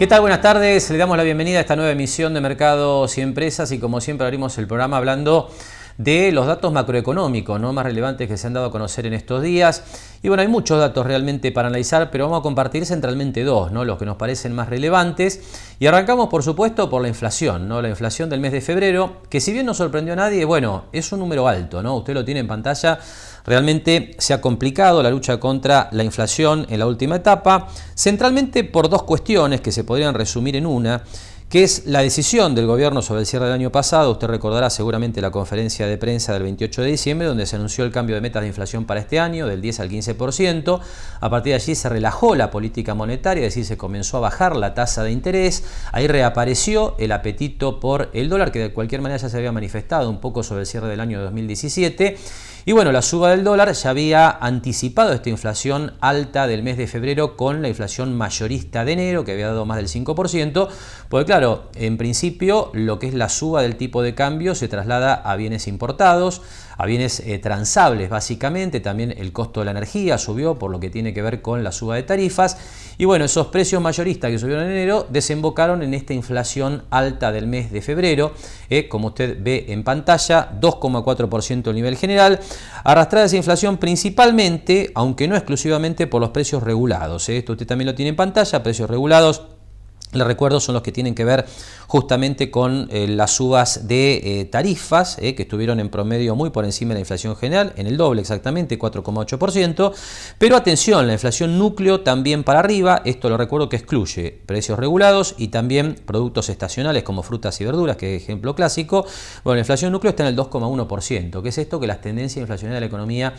¿Qué tal? Buenas tardes. Le damos la bienvenida a esta nueva emisión de Mercados y Empresas y como siempre abrimos el programa hablando de los datos macroeconómicos, ¿no?, más relevantes que se han dado a conocer en estos días. Y bueno, hay muchos datos realmente para analizar, pero vamos a compartir centralmente dos, ¿no?, los que nos parecen más relevantes. Y arrancamos, por supuesto, por la inflación, ¿no? La inflación del mes de febrero, que si bien no sorprendió a nadie, bueno, es un número alto, ¿no? Usted lo tiene en pantalla. Realmente se ha complicado la lucha contra la inflación en la última etapa, centralmente por dos cuestiones que se podrían resumir en una, que es la decisión del gobierno sobre el cierre del año pasado. Usted recordará seguramente la conferencia de prensa del 28 de diciembre, donde se anunció el cambio de metas de inflación para este año, del 10 al 15%. A partir de allí se relajó la política monetaria, es decir, se comenzó a bajar la tasa de interés. Ahí reapareció el apetito por el dólar, que de cualquier manera ya se había manifestado un poco sobre el cierre del año 2017. Y bueno, la suba del dólar ya había anticipado esta inflación alta del mes de febrero con la inflación mayorista de enero, que había dado más del 5%, porque claro, en principio lo que es la suba del tipo de cambio se traslada a bienes importados, a bienes transables básicamente. También el costo de la energía subió por lo que tiene que ver con la suba de tarifas. Y bueno, esos precios mayoristas que subieron en enero desembocaron en esta inflación alta del mes de febrero, como usted ve en pantalla, 2,4% a nivel general. Arrastrada esa inflación principalmente, aunque no exclusivamente, por los precios regulados. Esto usted también lo tiene en pantalla, precios regulados. Les recuerdo, son los que tienen que ver justamente con las subas de tarifas, que estuvieron en promedio muy por encima de la inflación general, en el doble exactamente, 4,8%. Pero atención, la inflación núcleo también para arriba. Esto lo recuerdo que excluye precios regulados y también productos estacionales como frutas y verduras, que es ejemplo clásico. Bueno, la inflación núcleo está en el 2,1%. ¿Qué es esto? Que las tendencias inflacionarias de la economía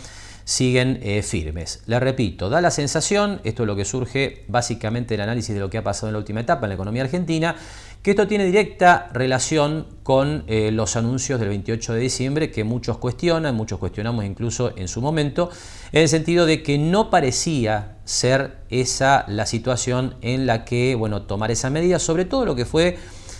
siguen firmes. Les repito, da la sensación, esto es lo que surge básicamente del análisis de lo que ha pasado en la última etapa en la economía argentina, que esto tiene directa relación con los anuncios del 28 de diciembre que muchos cuestionan, muchos cuestionamos incluso en su momento, en el sentido de que no parecía ser esa la situación en la que, bueno, tomar esa medida, sobre todo lo que fue,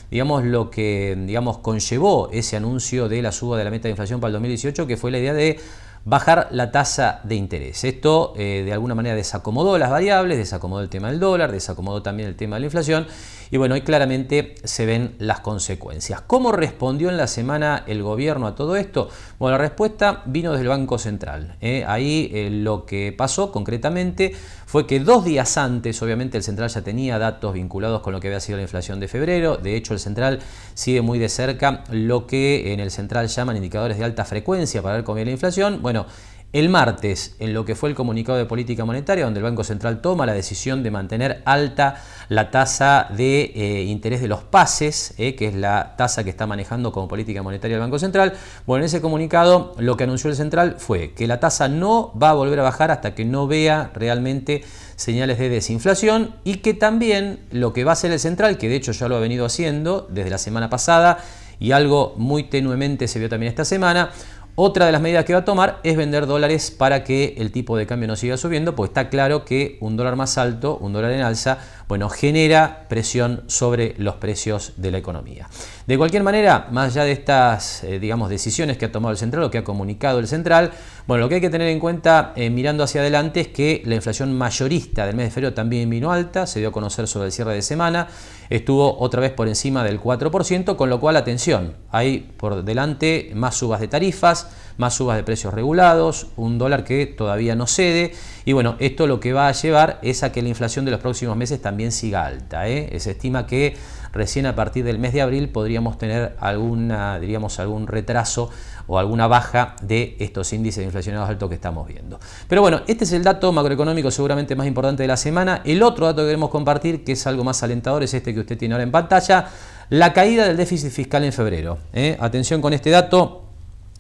digamos, lo que, digamos, conllevó ese anuncio de la suba de la meta de inflación para el 2018, que fue la idea de bajar la tasa de interés. Esto de alguna manera desacomodó las variables, desacomodó el tema del dólar, desacomodó también el tema de la inflación y bueno, hoy claramente se ven las consecuencias. ¿Cómo respondió en la semana el gobierno a todo esto? Bueno, la respuesta vino desde el Banco Central. Ahí lo que pasó concretamente fue que 2 días antes, obviamente el Central ya tenía datos vinculados con lo que había sido la inflación de febrero. De hecho, el Central sigue muy de cerca lo que en el Central llaman indicadores de alta frecuencia para ver cómo viene la inflación. Bueno, el martes, en lo que fue el comunicado de política monetaria, donde el Banco Central toma la decisión de mantener alta la tasa de interés de los pases, que es la tasa que está manejando como política monetaria el Banco Central. Bueno, en ese comunicado lo que anunció el Central fue que la tasa no va a volver a bajar hasta que no vea realmente señales de desinflación y que también lo que va a hacer el Central, que de hecho ya lo ha venido haciendo desde la semana pasada y algo muy tenuemente se vio también esta semana, otra de las medidas que va a tomar es vender dólares para que el tipo de cambio no siga subiendo, pues está claro que un dólar más alto, un dólar en alza, bueno, genera presión sobre los precios de la economía. De cualquier manera, más allá de estas, digamos, decisiones que ha tomado el Central o que ha comunicado el Central, bueno, lo que hay que tener en cuenta mirando hacia adelante es que la inflación mayorista del mes de febrero también vino alta, se dio a conocer sobre el cierre de semana, estuvo otra vez por encima del 4%, con lo cual, atención, hay por delante más subas de tarifas, más subas de precios regulados, un dólar que todavía no cede y bueno, esto lo que va a llevar es a que la inflación de los próximos meses también siga alta. Se estima que recién a partir del mes de abril podríamos tener alguna, diríamos, algún retraso o alguna baja de estos índices inflacionarios altos que estamos viendo. Pero bueno, este es el dato macroeconómico seguramente más importante de la semana. El otro dato que queremos compartir, que es algo más alentador, es este que usted tiene ahora en pantalla, la caída del déficit fiscal en febrero. Atención con este dato.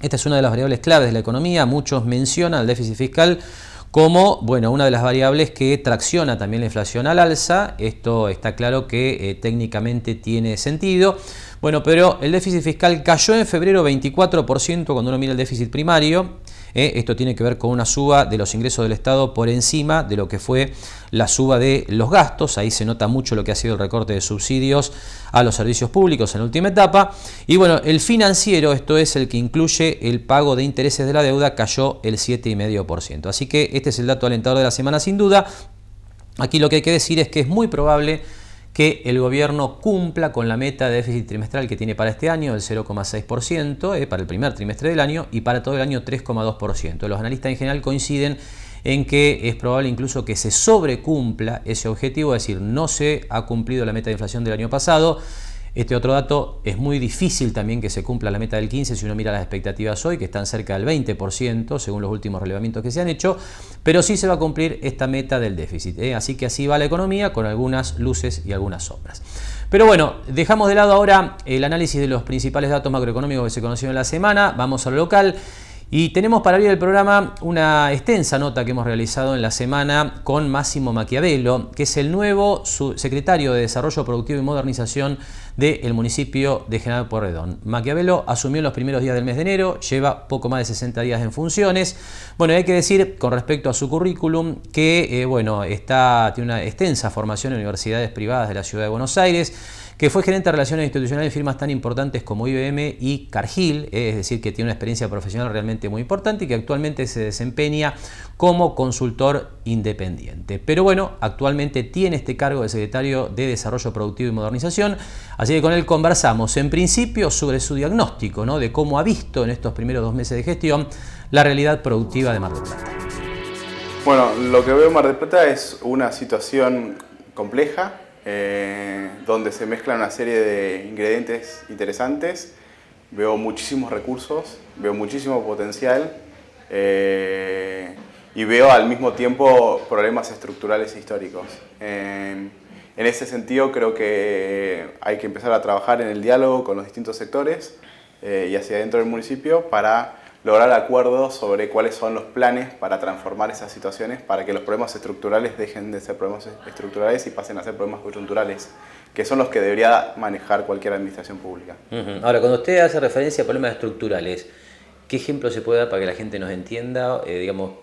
Esta es una de las variables claves de la economía. Muchos mencionan el déficit fiscal como, bueno, una de las variables que tracciona también la inflación al alza. Esto está claro que técnicamente tiene sentido. Bueno, pero el déficit fiscal cayó en febrero 24% cuando uno mira el déficit primario. Esto tiene que ver con una suba de los ingresos del Estado por encima de lo que fue la suba de los gastos. Ahí se nota mucho lo que ha sido el recorte de subsidios a los servicios públicos en la última etapa. Y bueno, el financiero, esto es el que incluye el pago de intereses de la deuda, cayó el 7,5%. Así que este es el dato alentador de la semana sin duda. Aquí lo que hay que decir es que es muy probable que el gobierno cumpla con la meta de déficit trimestral que tiene para este año, el 0,6%, para el primer trimestre del año, y para todo el año 3,2%. Los analistas en general coinciden en que es probable incluso que se sobrecumpla ese objetivo, es decir, no se ha cumplido la meta de inflación del año pasado. Este otro dato, es muy difícil también que se cumpla la meta del 15 si uno mira las expectativas hoy, que están cerca del 20% según los últimos relevamientos que se han hecho, pero sí se va a cumplir esta meta del déficit, así que así va la economía con algunas luces y algunas sombras. Pero bueno, dejamos de lado ahora el análisis de los principales datos macroeconómicos que se conocieron en la semana, vamos a lo local. Y tenemos para abrir el programa una extensa nota que hemos realizado en la semana con Máximo Maquiavelo, que es el nuevo subsecretario de Desarrollo Productivo y Modernización del municipio de General Pueyrredón. Maquiavelo asumió en los primeros días del mes de enero, lleva poco más de 60 días en funciones. Bueno, hay que decir con respecto a su currículum que tiene una extensa formación en universidades privadas de la ciudad de Buenos Aires, que fue gerente de relaciones institucionales de firmas tan importantes como IBM y Cargill, es decir, que tiene una experiencia profesional realmente muy importante y que actualmente se desempeña como consultor independiente. Pero bueno, actualmente tiene este cargo de secretario de Desarrollo Productivo y Modernización, así que con él conversamos en principio sobre su diagnóstico, ¿no?, de cómo ha visto en estos primeros 2 meses de gestión la realidad productiva de Mar del Plata. Bueno, lo que veo en Mar del Plata es una situación compleja, donde se mezclan una serie de ingredientes interesantes. Veo muchísimos recursos, veo muchísimo potencial y veo al mismo tiempo problemas estructurales e históricos. En ese sentido creo que hay que empezar a trabajar en el diálogo con los distintos sectores y hacia dentro del municipio para lograr acuerdos sobre cuáles son los planes para transformar esas situaciones, para que los problemas estructurales dejen de ser problemas estructurales y pasen a ser problemas coyunturales, que son los que debería manejar cualquier administración pública. Ahora, cuando usted hace referencia a problemas estructurales, ¿qué ejemplo se puede dar para que la gente nos entienda,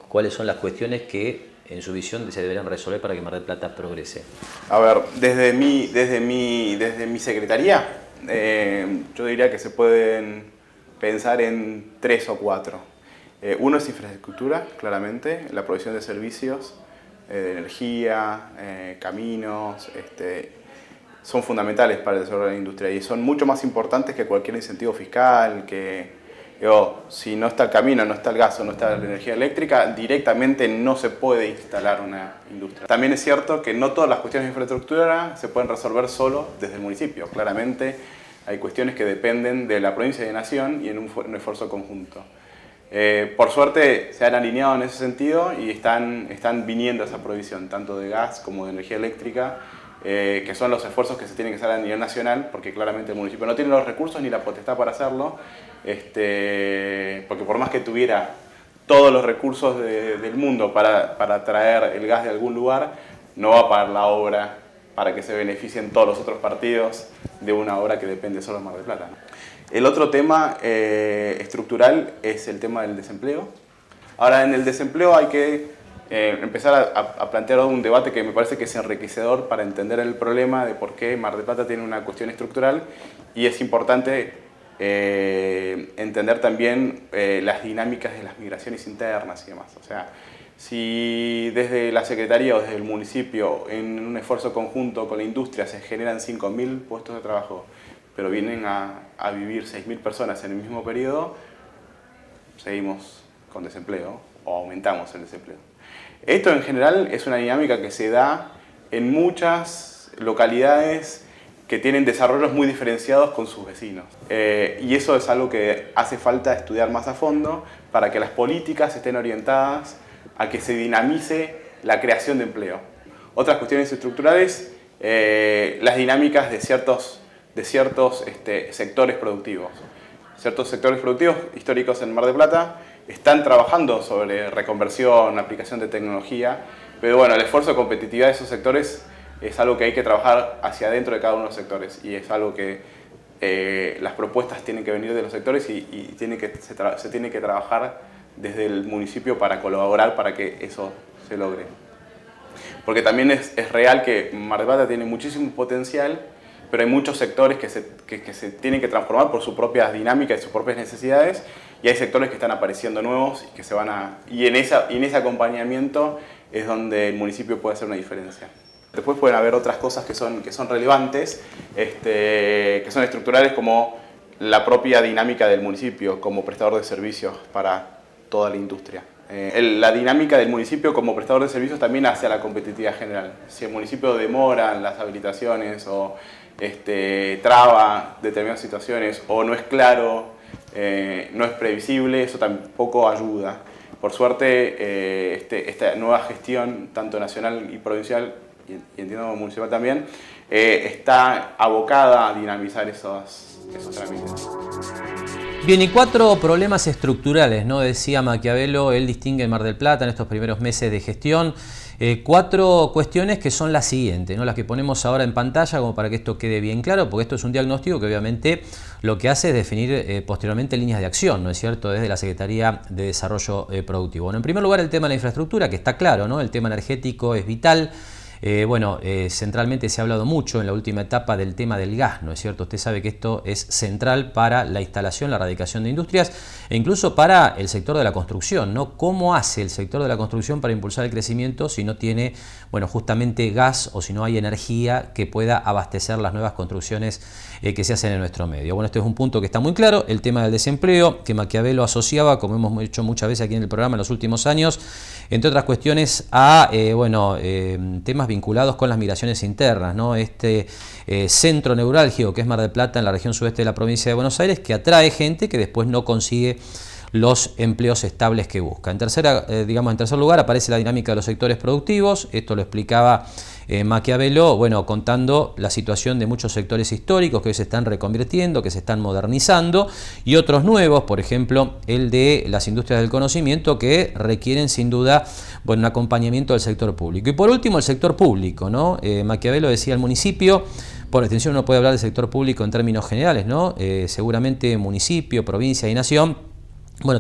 cuáles son las cuestiones que en su visión se deberían resolver para que Mar del Plata progrese? A ver, desde mi secretaría, yo diría que se pueden pensar en 3 o 4. Uno es infraestructura, claramente, la provisión de servicios, de energía, caminos, son fundamentales para el desarrollo de la industria y son mucho más importantes que cualquier incentivo fiscal, si no está el camino, no está el gas o no está la energía eléctrica, directamente no se puede instalar una industria. También es cierto que no todas las cuestiones de infraestructura se pueden resolver solo desde el municipio, claramente. Hay cuestiones que dependen de la provincia y de nación y en un esfuerzo conjunto. Por suerte se han alineado en ese sentido y están viniendo esa provisión, tanto de gas como de energía eléctrica, que son los esfuerzos que se tienen que hacer a nivel nacional, porque claramente el municipio no tiene los recursos ni la potestad para hacerlo, porque por más que tuviera todos los recursos del mundo para traer el gas de algún lugar, no va a pagar la obra para que se beneficien todos los otros partidos de una obra que depende solo de Mar del Plata, ¿no? El otro tema estructural es el tema del desempleo. Ahora, en el desempleo hay que empezar a plantear un debate que me parece que es enriquecedor para entender el problema de por qué Mar del Plata tiene una cuestión estructural, y es importante entender también las dinámicas de las migraciones internas y demás. O sea, si desde la Secretaría o desde el municipio, en un esfuerzo conjunto con la industria, se generan 5.000 puestos de trabajo, pero vienen a vivir 6.000 personas en el mismo periodo, seguimos con desempleo o aumentamos el desempleo. Esto en general es una dinámica que se da en muchas localidades que tienen desarrollos muy diferenciados con sus vecinos. Y eso es algo que hace falta estudiar más a fondo para que las políticas estén orientadas a que se dinamice la creación de empleo. Otras cuestiones estructurales, las dinámicas de ciertos sectores productivos. Ciertos sectores productivos históricos en Mar del Plata están trabajando sobre reconversión, aplicación de tecnología, pero bueno, el esfuerzo de competitividad de esos sectores es algo que hay que trabajar hacia adentro de cada uno de los sectores, y es algo que las propuestas tienen que venir de los sectores y se tiene que trabajar desde el municipio para colaborar para que eso se logre. Porque también es real que Mar del Plata tiene muchísimo potencial, pero hay muchos sectores que se tienen que transformar por sus propias dinámicas y sus propias necesidades, y hay sectores que están apareciendo nuevos y que se van y en ese acompañamiento es donde el municipio puede hacer una diferencia. Después pueden haber otras cosas que son relevantes, que son estructurales, como la propia dinámica del municipio como prestador de servicios para toda la industria. La dinámica del municipio como prestador de servicios también hace a la competitividad general. Si el municipio demora en las habilitaciones o traba determinadas situaciones o no es claro, no es previsible, eso tampoco ayuda. Por suerte, esta nueva gestión, tanto nacional y provincial, y entiendo municipal también, está abocada a dinamizar esos trámites. Bien, y 4 problemas estructurales, ¿no? Decía Maquiavelo, él distingue en Mar del Plata en estos primeros meses de gestión. 4 cuestiones que son las siguientes, ¿no? Las que ponemos ahora en pantalla como para que esto quede bien claro, porque esto es un diagnóstico que obviamente lo que hace es definir posteriormente líneas de acción, ¿no es cierto?, desde la Secretaría de Desarrollo Productivo. Bueno, en primer lugar, el tema de la infraestructura, que está claro, ¿no? El tema energético es vital. Centralmente se ha hablado mucho en la última etapa del tema del gas, ¿no es cierto? Usted sabe que esto es central para la instalación, la erradicación de industrias e incluso para el sector de la construcción, ¿no? ¿Cómo hace el sector de la construcción para impulsar el crecimiento si no tiene, justamente gas o si no hay energía que pueda abastecer las nuevas construcciones que se hacen en nuestro medio? Bueno, este es un punto que está muy claro, el tema del desempleo, que Maquiavelo asociaba, como hemos hecho muchas veces aquí en el programa en los últimos años, entre otras cuestiones, a temas vinculados con las migraciones internas, ¿no? Centro neurálgico que es Mar del Plata, en la región sudeste de la provincia de Buenos Aires, que atrae gente que después no consigue los empleos estables que busca. En tercer lugar aparece la dinámica de los sectores productivos. Esto lo explicaba Maquiavelo, contando la situación de muchos sectores históricos que hoy se están reconvirtiendo, que se están modernizando, y otros nuevos, por ejemplo, el de las industrias del conocimiento, que requieren sin duda un acompañamiento del sector público. Y por último, el sector público, ¿no? Maquiavelo decía el municipio. Por extensión uno puede hablar del sector público en términos generales, ¿no? Seguramente municipio, provincia y nación,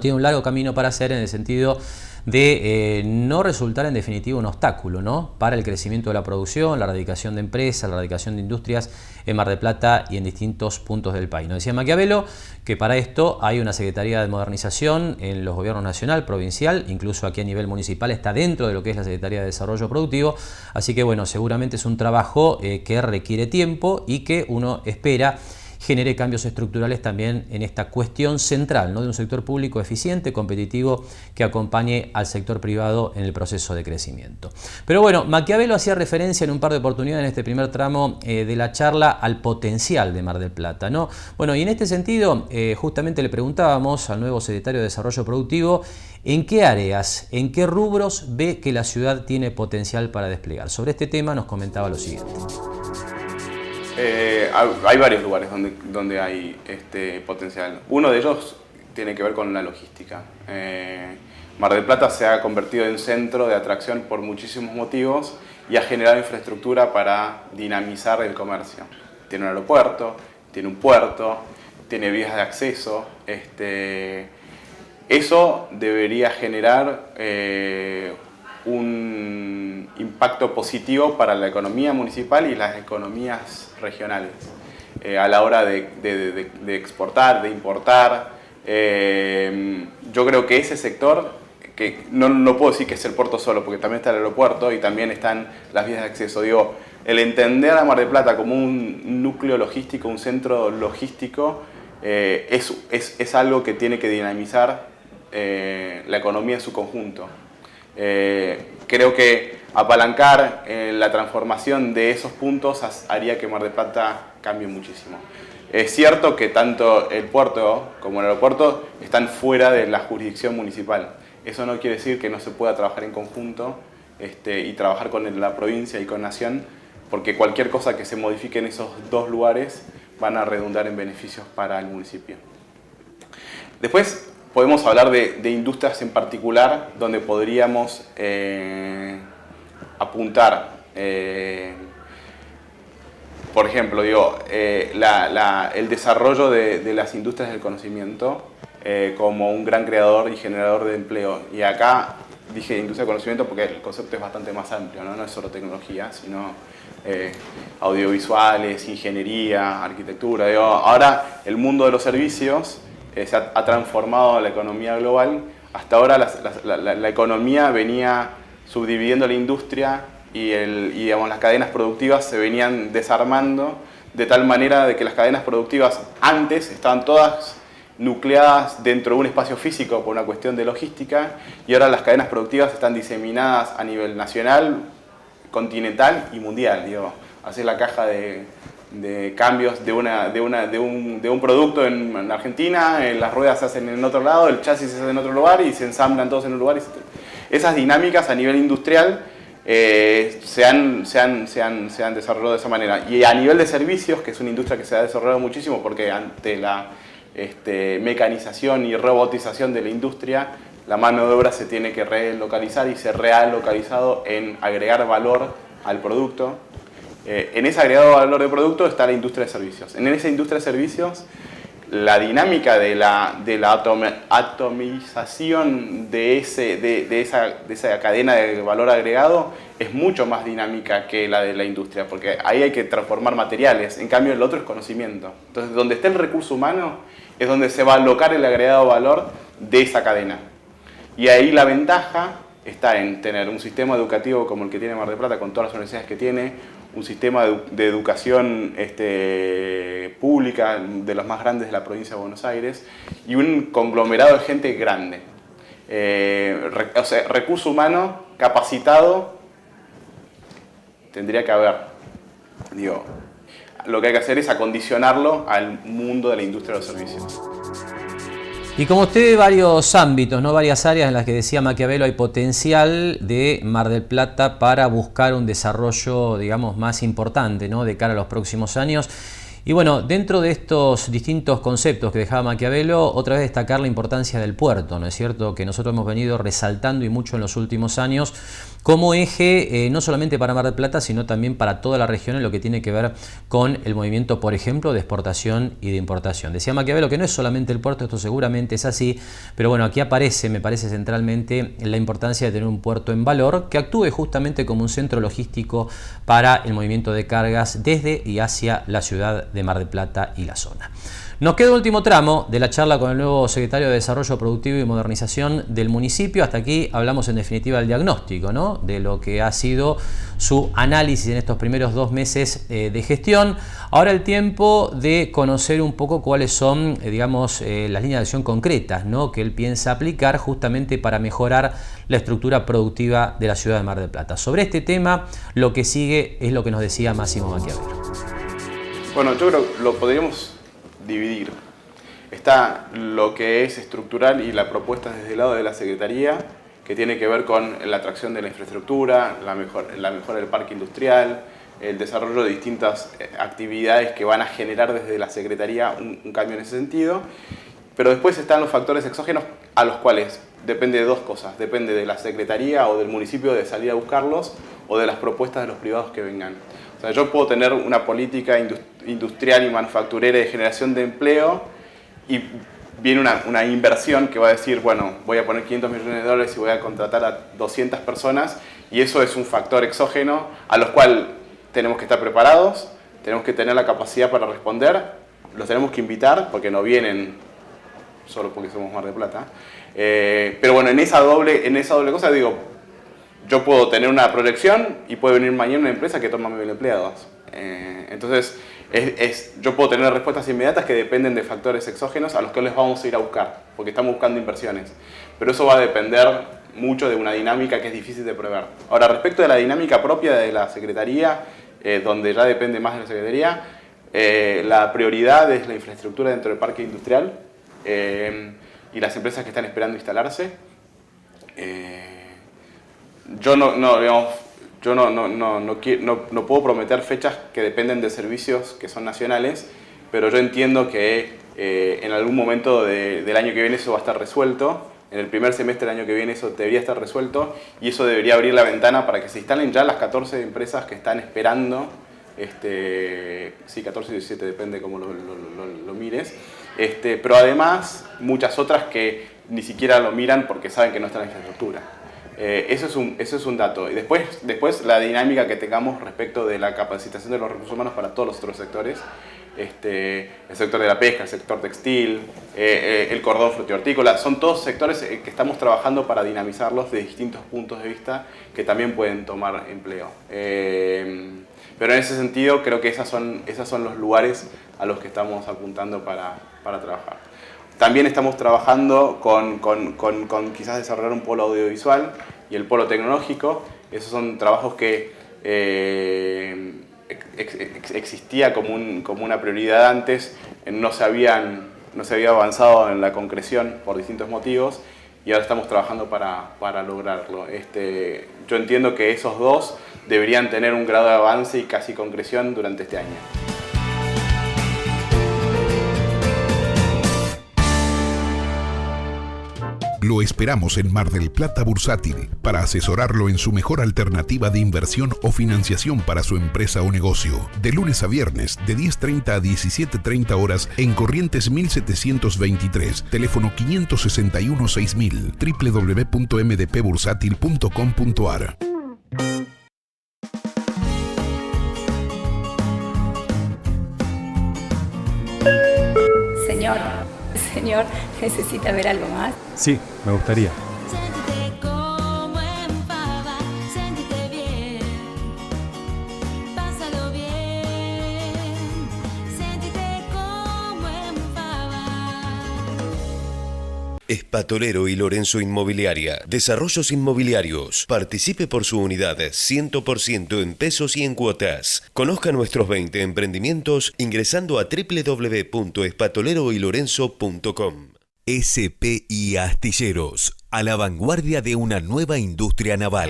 tiene un largo camino para hacer en el sentido de no resultar en definitiva un obstáculo, ¿no?, para el crecimiento de la producción, la erradicación de empresas, la erradicación de industrias en Mar del Plata y en distintos puntos del país. Nos decía Maquiavelo que para esto hay una Secretaría de Modernización en los gobiernos nacional, provincial, incluso aquí a nivel municipal está dentro de lo que es la Secretaría de Desarrollo Productivo, así que seguramente es un trabajo que requiere tiempo y que uno espera genere cambios estructurales también en esta cuestión central, ¿no?, de un sector público eficiente, competitivo, que acompañe al sector privado en el proceso de crecimiento. Pero Maquiavelo hacía referencia en un par de oportunidades en este primer tramo de la charla al potencial de Mar del Plata, ¿no? Y en este sentido justamente le preguntábamos al nuevo secretario de Desarrollo Productivo en qué áreas, en qué rubros ve que la ciudad tiene potencial para desplegar. Sobre este tema nos comentaba lo siguiente. Hay varios lugares donde hay potencial. Uno de ellos tiene que ver con la logística. Mar del Plata se ha convertido en centro de atracción por muchísimos motivos y ha generado infraestructura para dinamizar el comercio. Tiene un aeropuerto, tiene un puerto, tiene vías de acceso. Eso debería generar un impacto positivo para la economía municipal y las economías regionales a la hora de exportar, de importar. Yo creo que ese sector, que no puedo decir que es el puerto solo, porque también está el aeropuerto y también están las vías de acceso. El entender a Mar del Plata como un núcleo logístico, un centro logístico, es algo que tiene que dinamizar la economía en su conjunto. Creo que apalancar la transformación de esos puntos haría que Mar del Plata cambie muchísimo. Es cierto que tanto el puerto como el aeropuerto están fuera de la jurisdicción municipal. Eso no quiere decir que no se pueda trabajar en conjunto y trabajar con la provincia y con Nación, porque cualquier cosa que se modifique en esos dos lugares van a redundar en beneficios para el municipio. Después podemos hablar de industrias en particular donde podríamos apuntar. Por ejemplo, el desarrollo de las industrias del conocimiento como un gran creador y generador de empleo. Y acá dije industria del conocimiento porque el concepto es bastante más amplio, ¿no? No es solo tecnología, sino audiovisuales, ingeniería, arquitectura. Ahora el mundo de los servicios se ha transformado la economía global. Hasta ahora la economía venía subdividiendo la industria digamos, las cadenas productivas se venían desarmando de tal manera de que las cadenas productivas antes estaban todas nucleadas dentro de un espacio físico por una cuestión de logística, y ahora las cadenas productivas están diseminadas a nivel nacional, continental y mundial. Digo, hacer la caja de cambios de un producto en Argentina, las ruedas se hacen en otro lado, el chasis se hace en otro lugar y se ensamblan todos en un lugar. Esas dinámicas a nivel industrial se han desarrollado de esa manera. Y a nivel de servicios, que es una industria que se ha desarrollado muchísimo porque ante la mecanización y robotización de la industria, la mano de obra se tiene que relocalizar y se realocalizado en agregar valor al producto. En ese agregado valor de producto está la industria de servicios. En esa industria de servicios, la dinámica de la atomización de esa cadena de valor agregado es mucho más dinámica que la de la industria, porque ahí hay que transformar materiales, en cambio el otro es conocimiento. Entonces, donde está el recurso humano es donde se va a alocar el agregado valor de esa cadena. Y ahí la ventaja está en tener un sistema educativo como el que tiene Mar del Plata, con todas las universidades que tiene, un sistema de educación pública de los más grandes de la provincia de Buenos Aires, y un conglomerado de gente grande. O sea, recurso humano capacitado tendría que haber. Digo, lo que hay que hacer es acondicionarlo al mundo de la industria de los servicios. Y como usted ve varios ámbitos, ¿no? Varias áreas en las que decía Maquiavelo hay potencial de Mar del Plata para buscar un desarrollo, digamos, más importante, ¿no? De cara a los próximos años. Y bueno, dentro de estos distintos conceptos que dejaba Maquiavelo, otra vez destacar la importancia del puerto, ¿no es cierto? Que nosotros hemos venido resaltando y mucho en los últimos años como eje no solamente para Mar del Plata, sino también para toda la región en lo que tiene que ver con el movimiento, por ejemplo, de exportación y de importación. Decía Maquiavelo que no es solamente el puerto, esto seguramente es así, pero bueno, aquí aparece, me parece centralmente, la importancia de tener un puerto en valor que actúe justamente como un centro logístico para el movimiento de cargas desde y hacia la ciudad de Mar del Plata y la zona. Nos queda el último tramo de la charla con el nuevo secretario de Desarrollo Productivo y Modernización del municipio. Hasta aquí hablamos en definitiva del diagnóstico, ¿no? De lo que ha sido su análisis en estos primeros 2 meses de gestión. Ahora el tiempo de conocer un poco cuáles son, digamos, las líneas de acción concretas, ¿no? Que él piensa aplicar justamente para mejorar la estructura productiva de la ciudad de Mar del Plata. Sobre este tema, lo que sigue es lo que nos decía Máximo Maquiavelo. Bueno, yo creo que lo podríamos dividir. Está lo que es estructural y la propuesta desde el lado de la Secretaría, que tiene que ver con la atracción de la infraestructura, la mejora del parque industrial, el desarrollo de distintas actividades que van a generar desde la Secretaría un cambio en ese sentido. Pero después están los factores exógenos a los cuales depende de 2 cosas. Depende de la Secretaría o del municipio de salir a buscarlos, o de las propuestas de los privados que vengan. O sea, yo puedo tener una política industrial y manufacturera de generación de empleo y viene una inversión que va a decir, bueno, voy a poner $500 millones y voy a contratar a 200 personas, y eso es un factor exógeno a los cuales tenemos que estar preparados, tenemos que tener la capacidad para responder, los tenemos que invitar porque no vienen solo porque somos Mar del Plata. Pero bueno, en esa doble cosa digo, yo puedo tener una proyección y puede venir mañana una empresa que toma 1.000 empleados. Entonces, yo puedo tener respuestas inmediatas que dependen de factores exógenos a los que les vamos a ir a buscar, porque estamos buscando inversiones. Pero eso va a depender mucho de una dinámica que es difícil de prever. Ahora, respecto de la dinámica propia de la Secretaría, donde ya depende más de la Secretaría, la prioridad es la infraestructura dentro del parque industrial y las empresas que están esperando instalarse. Yo no puedo prometer fechas que dependen de servicios que son nacionales, pero yo entiendo que en algún momento del año que viene eso va a estar resuelto. En el primer semestre del año que viene eso debería estar resuelto, y eso debería abrir la ventana para que se instalen ya las 14 empresas que están esperando. Sí, 14 y 17, depende cómo lo mires. Pero además muchas otras que ni siquiera lo miran porque saben que no está en la infraestructura. Eso es un dato. Y después la dinámica que tengamos respecto de la capacitación de los recursos humanos para todos los otros sectores. el sector de la pesca, el sector textil, el cordón frutihortícola. Son todos sectores que estamos trabajando para dinamizarlos de distintos puntos de vista que también pueden tomar empleo. Pero en ese sentido creo que esos son los lugares a los que estamos apuntando para trabajar. También estamos trabajando con quizás desarrollar un polo audiovisual y el polo tecnológico. Esos son trabajos que existía como una prioridad antes, no se había avanzado en la concreción por distintos motivos y ahora estamos trabajando para lograrlo. Yo entiendo que esos dos deberían tener un grado de avance y casi concreción durante este año. Lo esperamos en Mar del Plata Bursátil para asesorarlo en su mejor alternativa de inversión o financiación para su empresa o negocio. De lunes a viernes, de 10:30 a 17:30 horas en Corrientes 1723, teléfono 561-6000, www.mdpbursátil.com.ar. Señor, ¿necesita ver algo más? Sí, me gustaría. Siéntete como en pava, siéntete bien, pásalo bien, siéntete como en pava. Espatolero y Lorenzo Inmobiliaria. Desarrollos inmobiliarios. Participe por su unidad 100% en pesos y en cuotas. Conozca nuestros 20 emprendimientos ingresando a www.espatoleroylorenzo.com. SPI Astilleros, a la vanguardia de una nueva industria naval.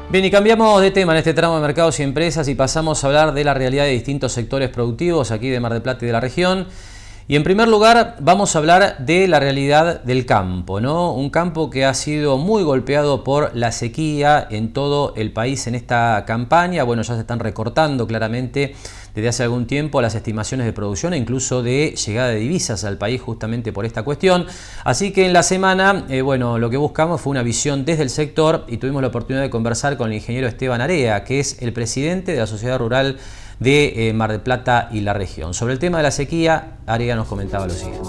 Bien, y cambiamos de tema en este tramo de mercados y empresas y pasamos a hablar de la realidad de distintos sectores productivos aquí de Mar del Plata y de la región. Y en primer lugar vamos a hablar de la realidad del campo, ¿no? Un campo que ha sido muy golpeado por la sequía en todo el país en esta campaña. Bueno, ya se están recortando claramente desde hace algún tiempo las estimaciones de producción e incluso de llegada de divisas al país justamente por esta cuestión. Así que en la semana, bueno, lo que buscamos fue una visión desde el sector y tuvimos la oportunidad de conversar con el ingeniero Esteban Area, que es el presidente de la Sociedad Rural de Mar del Plata y la región. Sobre el tema de la sequía, Area nos comentaba lo siguiente.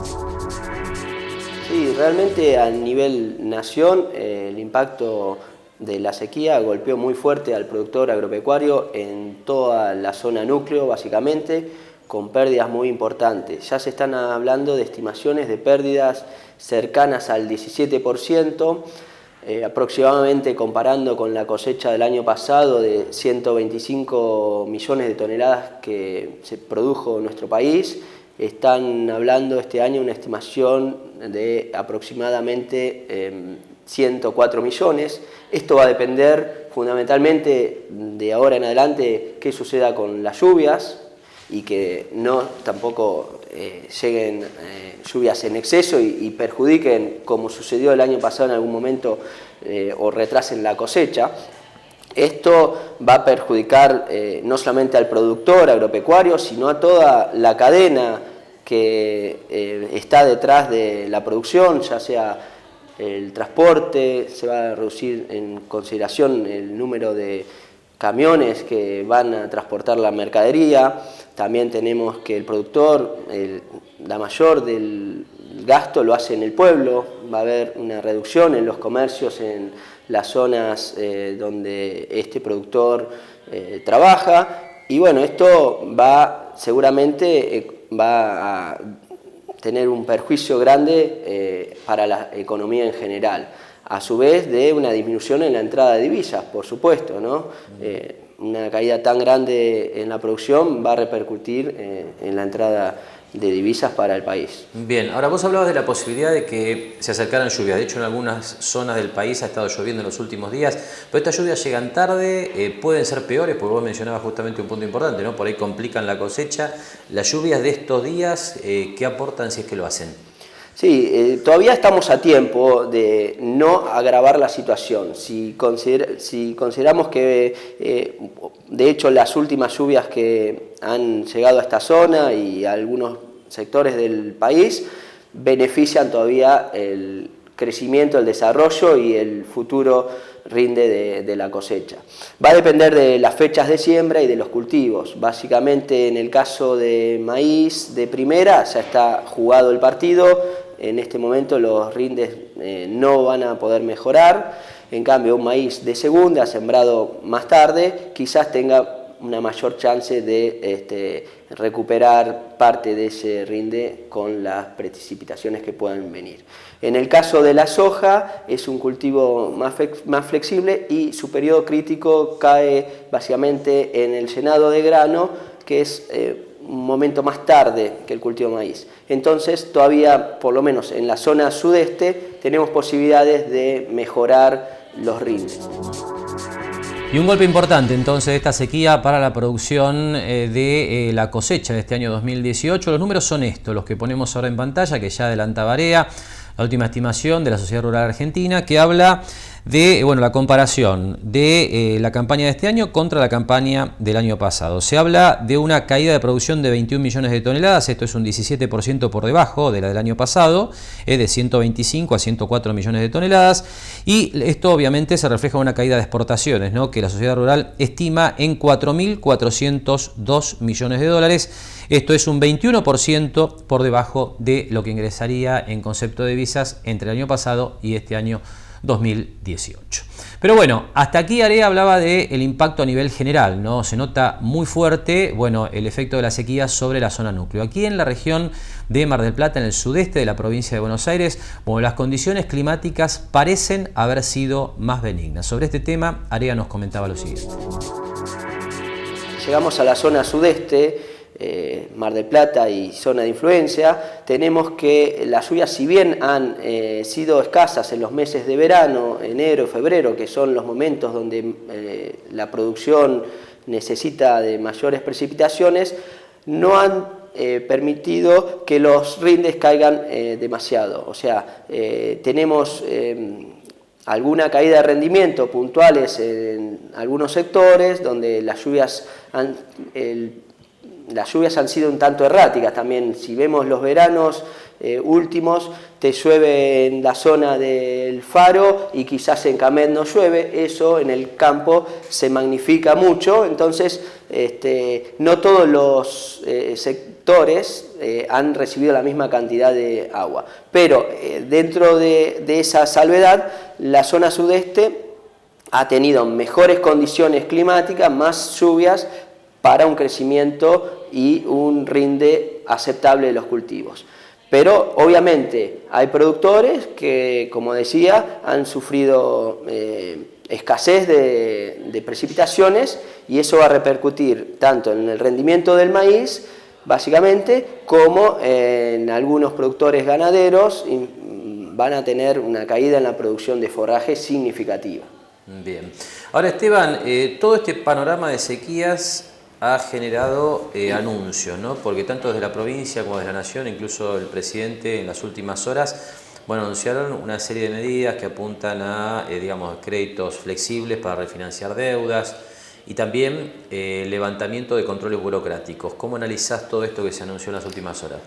Sí, realmente a nivel nación el impacto de la sequía golpeó muy fuerte al productor agropecuario en toda la zona núcleo, básicamente, con pérdidas muy importantes. Ya se están hablando de estimaciones de pérdidas cercanas al 17%, aproximadamente comparando con la cosecha del año pasado de 125 millones de toneladas que se produjo en nuestro país. Están hablando este año una estimación de aproximadamente 104 millones. Esto va a depender fundamentalmente de ahora en adelante qué suceda con las lluvias y que no tampoco lleguen lluvias en exceso y perjudiquen, como sucedió el año pasado en algún momento, o retrasen la cosecha. Esto va a perjudicar no solamente al productor agropecuario, sino a toda la cadena que está detrás de la producción, ya sea el transporte. Se va a reducir en consideración el número de camiones que van a transportar la mercadería. También tenemos que el productor, la mayor del gasto lo hace en el pueblo. Va a haber una reducción en los comercios en las zonas donde este productor trabaja. Y bueno, esto seguramente va a tener un perjuicio grande para la economía en general. A su vez de una disminución en la entrada de divisas, por supuesto, ¿no? Una caída tan grande en la producción va a repercutir en la entrada de divisas para el país. Bien, ahora vos hablabas de la posibilidad de que se acercaran lluvias. De hecho, en algunas zonas del país ha estado lloviendo en los últimos días, pero estas lluvias llegan tarde, pueden ser peores, porque vos mencionabas justamente un punto importante, ¿no? Por ahí complican la cosecha. Las lluvias de estos días, ¿qué aportan si es que lo hacen? Sí, todavía estamos a tiempo de no agravar la situación. Si consideramos que, de hecho, las últimas lluvias que han llegado a esta zona y a algunos sectores del país benefician todavía el crecimiento, el desarrollo y el futuro rinde de la cosecha. Va a depender de las fechas de siembra y de los cultivos. Básicamente en el caso de maíz de primera ya está jugado el partido, en este momento los rindes no van a poder mejorar. En cambio, un maíz de segunda, sembrado más tarde, quizás tenga una mayor chance de recuperar parte de ese rinde con las precipitaciones que puedan venir. En el caso de la soja, es un cultivo más flexible y su periodo crítico cae básicamente en el llenado de grano, que es un momento más tarde que el cultivo de maíz. Entonces, todavía, por lo menos en la zona sudeste, tenemos posibilidades de mejorar los rindes. Y un golpe importante entonces de esta sequía para la producción de la cosecha de este año 2018. Los números son estos, los que ponemos ahora en pantalla, que ya adelantaba Area, la última estimación de la Sociedad Rural Argentina, que habla de la comparación de la campaña de este año contra la campaña del año pasado. Se habla de una caída de producción de 21 millones de toneladas, esto es un 17% por debajo de la del año pasado, es de 125 a 104 millones de toneladas, y esto obviamente se refleja en una caída de exportaciones, ¿no?, que la Sociedad Rural estima en 4.402 millones de dólares. Esto es un 21% por debajo de lo que ingresaría en concepto de divisas entre el año pasado y este año 2018. Pero bueno, hasta aquí Area hablaba del impacto a nivel general, ¿no? Se nota muy fuerte, el efecto de la sequía sobre la zona núcleo. Aquí en la región de Mar del Plata, en el sudeste de la provincia de Buenos Aires, las condiciones climáticas parecen haber sido más benignas. Sobre este tema, Area nos comentaba lo siguiente. Llegamos a la zona sudeste, Mar del Plata y zona de influencia. Tenemos que las lluvias, si bien han sido escasas en los meses de verano, enero, febrero, que son los momentos donde la producción necesita de mayores precipitaciones, no han permitido que los rindes caigan demasiado. O sea, tenemos alguna caída de rendimiento puntuales en algunos sectores donde las lluvias han sido un tanto erráticas también. Si vemos los veranos últimos, te llueve en la zona del Faro y quizás en Camet no llueve. Eso en el campo se magnifica mucho, entonces no todos los sectores han recibido la misma cantidad de agua. Pero dentro de esa salvedad, la zona sudeste ha tenido mejores condiciones climáticas, más lluvias, para un crecimiento y un rinde aceptable de los cultivos. Pero obviamente hay productores que, como decía, han sufrido escasez de precipitaciones, y eso va a repercutir tanto en el rendimiento del maíz, básicamente, como en algunos productores ganaderos van a tener una caída en la producción de forraje significativa. Bien. Ahora, Esteban, todo este panorama de sequías ha generado anuncios, ¿no? Porque tanto desde la provincia como desde la nación, incluso el presidente en las últimas horas, anunciaron una serie de medidas que apuntan a, créditos flexibles para refinanciar deudas y también levantamiento de controles burocráticos. ¿Cómo analizás todo esto que se anunció en las últimas horas?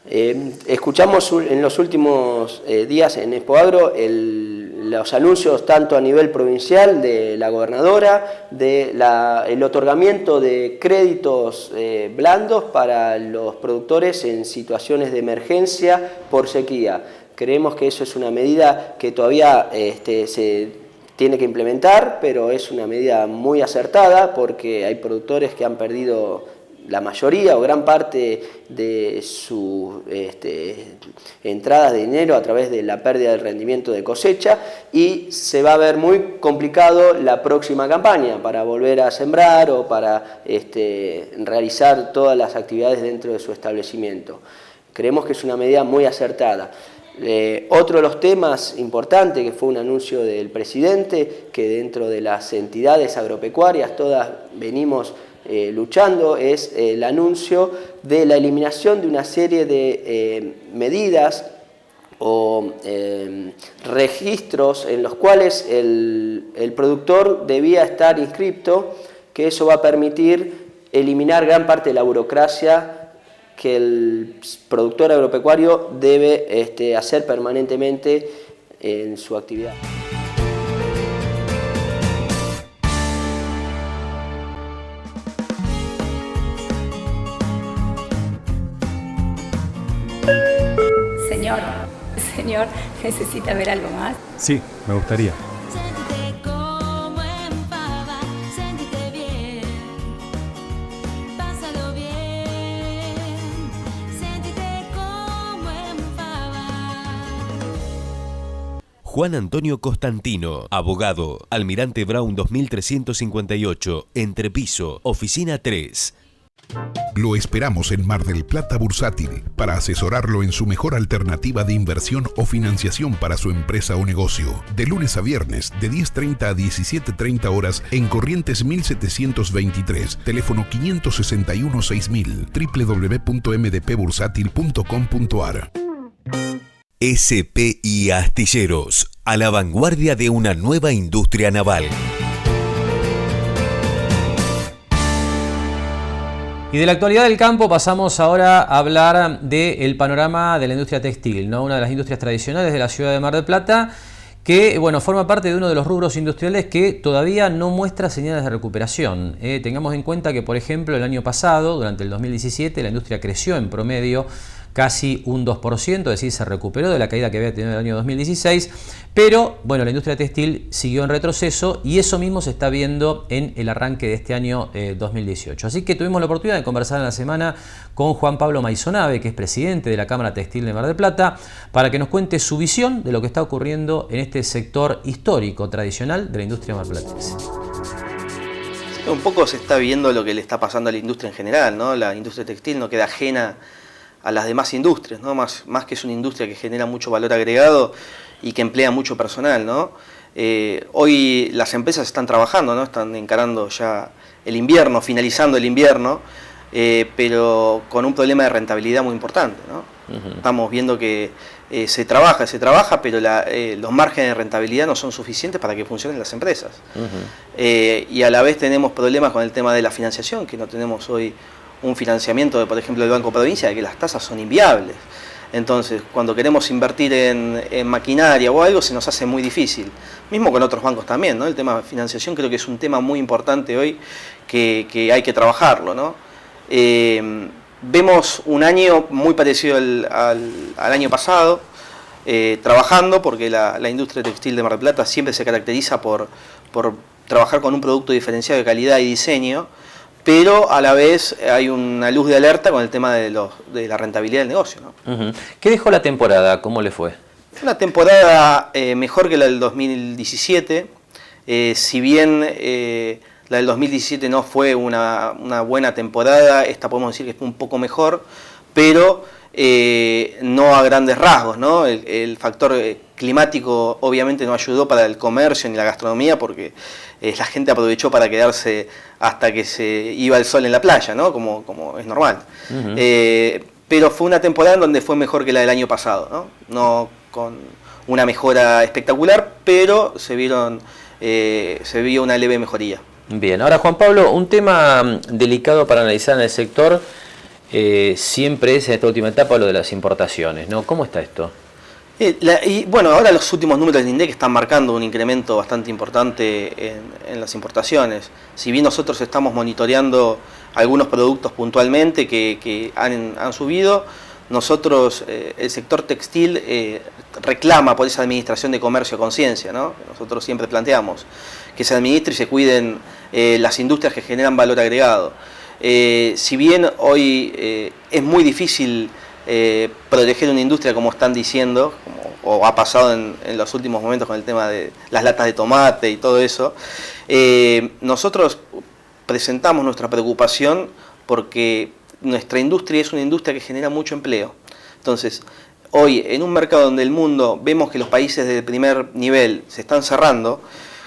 Escuchamos en los últimos días en Expoagro los anuncios tanto a nivel provincial de la gobernadora, el otorgamiento de créditos blandos para los productores en situaciones de emergencia por sequía. Creemos que eso es una medida que todavía se tiene que implementar, pero es una medida muy acertada porque hay productores que han perdido la mayoría o gran parte de sus entradas de dinero a través de la pérdida del rendimiento de cosecha, y se va a ver muy complicado la próxima campaña para volver a sembrar o para realizar todas las actividades dentro de su establecimiento. Creemos que es una medida muy acertada. Otro de los temas importantes, que fue un anuncio del presidente, que dentro de las entidades agropecuarias todas venimos luchando, es el anuncio de la eliminación de una serie de medidas o registros en los cuales el productor debía estar inscripto, que eso va a permitir eliminar gran parte de la burocracia que el productor agropecuario debe hacer permanentemente en su actividad. Señor, ¿necesita ver algo más? Sí, me gustaría. Sentite como en pava, sentite bien, pásalo bien, sentite como en pava. Juan Antonio Constantino, abogado, Almirante Brown 2358, Entrepiso, Oficina 3. Lo esperamos en Mar del Plata Bursátil para asesorarlo en su mejor alternativa de inversión o financiación para su empresa o negocio. De lunes a viernes, de 10:30 a 17:30 horas en Corrientes 1723, teléfono 561-6000, www.mdpbursátil.com.ar. SPI Astilleros, a la vanguardia de una nueva industria naval. Y de la actualidad del campo pasamos ahora a hablar del panorama de la industria textil, ¿no? Una de las industrias tradicionales de la ciudad de Mar del Plata, que bueno, forma parte de uno de los rubros industriales que todavía no muestra señales de recuperación. Tengamos en cuenta que, por ejemplo, el año pasado, durante el 2017, la industria creció en promedio casi un 2%, es decir, se recuperó de la caída que había tenido en el año 2016, pero bueno, la industria textil siguió en retroceso y eso mismo se está viendo en el arranque de este año 2018. Así que tuvimos la oportunidad de conversar en la semana con Juan Pablo Maisonave, que es presidente de la Cámara Textil de Mar del Plata, para que nos cuente su visión de lo que está ocurriendo en este sector histórico, tradicional de la industria marplatense. Un poco se está viendo lo que le está pasando a la industria en general, ¿no? La industria textil no queda ajena a las demás industrias, ¿no? Más que es una industria que genera mucho valor agregado y que emplea mucho personal, ¿no? Hoy las empresas están trabajando, ¿no? Están encarando ya el invierno, finalizando el invierno, pero con un problema de rentabilidad muy importante, ¿no? Estamos viendo que se trabaja, pero los márgenes de rentabilidad no son suficientes para que funcionen las empresas. Y a la vez tenemos problemas con el tema de la financiación, que no tenemos hoy un financiamiento, por ejemplo, del Banco Provincia, de que las tasas son inviables. Entonces, cuando queremos invertir en maquinaria o algo, se nos hace muy difícil. Mismo con otros bancos también, ¿no? El tema de financiación creo que es un tema muy importante hoy que hay que trabajarlo, ¿no? Vemos un año muy parecido al año pasado, trabajando, porque la industria textil de Mar del Plata siempre se caracteriza por trabajar con un producto diferenciado de calidad y diseño, pero a la vez hay una luz de alerta con el tema de la rentabilidad del negocio, ¿no? ¿Qué dejó la temporada? ¿Cómo le fue? Fue una temporada mejor que la del 2017, si bien la del 2017 no fue una buena temporada, esta podemos decir que fue un poco mejor, pero no a grandes rasgos, ¿no? El factor climático obviamente no ayudó para el comercio ni la gastronomía, porque la gente aprovechó para quedarse hasta que se iba el sol en la playa, ¿no? Como es normal. Pero fue una temporada en donde fue mejor que la del año pasado, ¿no? No con una mejora espectacular, pero se vio una leve mejoría. Bien, ahora Juan Pablo, un tema delicado para analizar en el sector siempre es en esta última etapa lo de las importaciones, ¿no? ¿Cómo está esto? Y bueno, ahora los últimos números del INDEC están marcando un incremento bastante importante en las importaciones. Si bien nosotros estamos monitoreando algunos productos puntualmente que han subido, nosotros, el sector textil reclama por esa administración de comercio a conciencia, ¿no? Nosotros siempre planteamos que se administre y se cuiden las industrias que generan valor agregado. Si bien hoy es muy difícil proteger una industria, como están diciendo, o ha pasado en los últimos momentos con el tema de las latas de tomate y todo eso, nosotros presentamos nuestra preocupación porque nuestra industria es una industria que genera mucho empleo. Entonces, hoy en un mercado donde el mundo vemos que los países de primer nivel se están cerrando,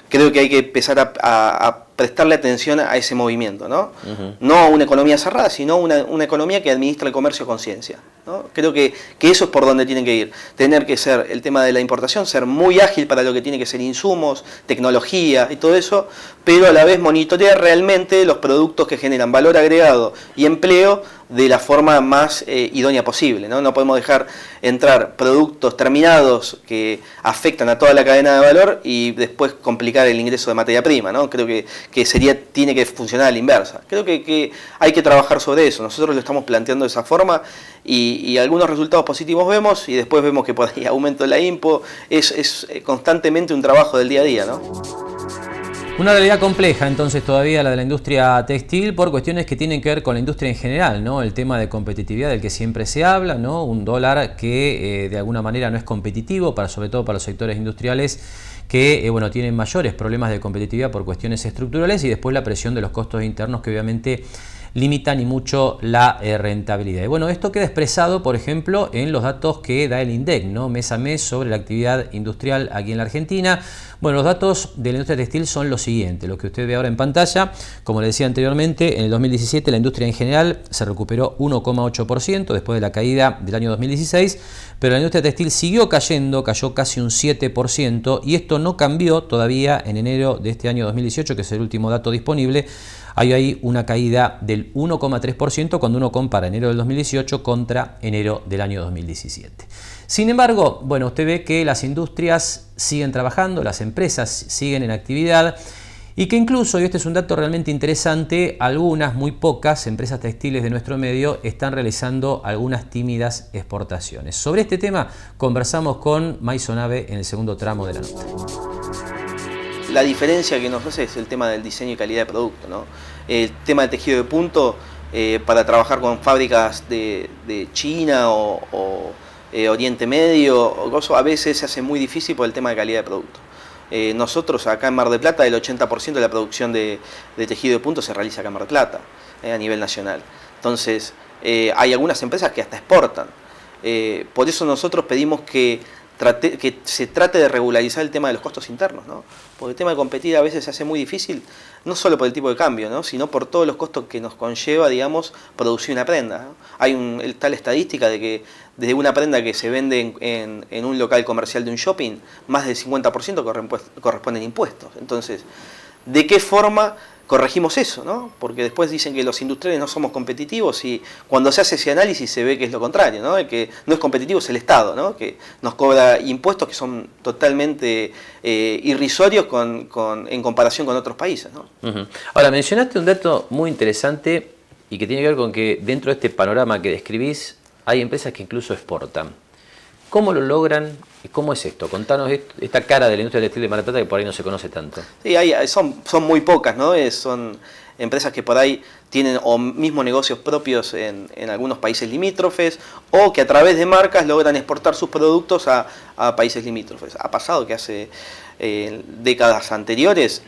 creo que hay que empezar a prestarle atención a ese movimiento, ¿no? No una economía cerrada, sino una economía que administra el comercio a conciencia, ¿no? Creo que eso es por donde tienen que ir. Tener que ser el tema de la importación, ser muy ágil para lo que tiene que ser insumos, tecnología y todo eso, pero a la vez monitorear realmente los productos que generan valor agregado y empleo de la forma más idónea posible, ¿no? No podemos dejar entrar productos terminados que afectan a toda la cadena de valor y después complicar el ingreso de materia prima, ¿no? Creo que tiene que funcionar a la inversa. Creo que hay que trabajar sobre eso. Nosotros lo estamos planteando de esa forma y algunos resultados positivos vemos y después vemos que por ahí aumento de la IMPO. Es constantemente un trabajo del día a día, ¿no? Una realidad compleja entonces todavía la de la industria textil por cuestiones que tienen que ver con la industria en general, ¿no? El tema de competitividad del que siempre se habla, ¿no? Un dólar que de alguna manera no es competitivo, sobre todo para los sectores industriales que bueno, tienen mayores problemas de competitividad por cuestiones estructurales y después la presión de los costos internos que obviamente limitan y mucho la rentabilidad. Y bueno, esto queda expresado, por ejemplo, en los datos que da el INDEC, ¿no? Mes a mes sobre la actividad industrial aquí en la Argentina. Bueno, los datos de la industria textil son los siguientes, los que usted ve ahora en pantalla. Como le decía anteriormente, en el 2017 la industria en general se recuperó 1,8% después de la caída del año 2016, pero la industria textil siguió cayendo, cayó casi un 7%, y esto no cambió todavía en enero de este año 2018, que es el último dato disponible. Hay ahí una caída del 1,3% cuando uno compara enero del 2018 contra enero del año 2017. Sin embargo, bueno, usted ve que las industrias siguen trabajando, las empresas siguen en actividad y que incluso, y este es un dato realmente interesante, algunas, muy pocas empresas textiles de nuestro medio están realizando algunas tímidas exportaciones. Sobre este tema conversamos con Maisonabe en el segundo tramo de la nota. La diferencia que nos hace es el tema del diseño y calidad de producto, ¿no? El tema del tejido de punto para trabajar con fábricas de China o Oriente Medio, a veces se hace muy difícil por el tema de calidad de producto. Nosotros acá en Mar del Plata el 80% de la producción de tejido de punto se realiza acá en Mar del Plata, a nivel nacional. Entonces hay algunas empresas que hasta exportan. Por eso nosotros pedimos que se trate de regularizar el tema de los costos internos, ¿no? Porque el tema de competir a veces se hace muy difícil, no solo por el tipo de cambio, ¿no? Sino por todos los costos que nos conlleva, digamos, producir una prenda, ¿no? Hay tal estadística de que desde una prenda que se vende en un local comercial de un shopping, más del 50% corresponden impuestos. Entonces, ¿de qué forma corregimos eso, ¿no? Porque después dicen que los industriales no somos competitivos y cuando se hace ese análisis se ve que es lo contrario, ¿no? El que no es competitivo es el Estado, ¿no? Que nos cobra impuestos que son totalmente irrisorios en comparación con otros países, ¿no? Ahora, mencionaste un dato muy interesante y que tiene que ver con que dentro de este panorama que describís hay empresas que incluso exportan. ¿Cómo lo logran? ¿Cómo es esto? Contanos esta cara de la industria textil de Mar del Plata que por ahí no se conoce tanto. Sí, son muy pocas, ¿no? Son empresas que por ahí tienen o mismo negocios propios en algunos países limítrofes o que a través de marcas logran exportar sus productos a países limítrofes. Ha pasado que hace décadas anteriores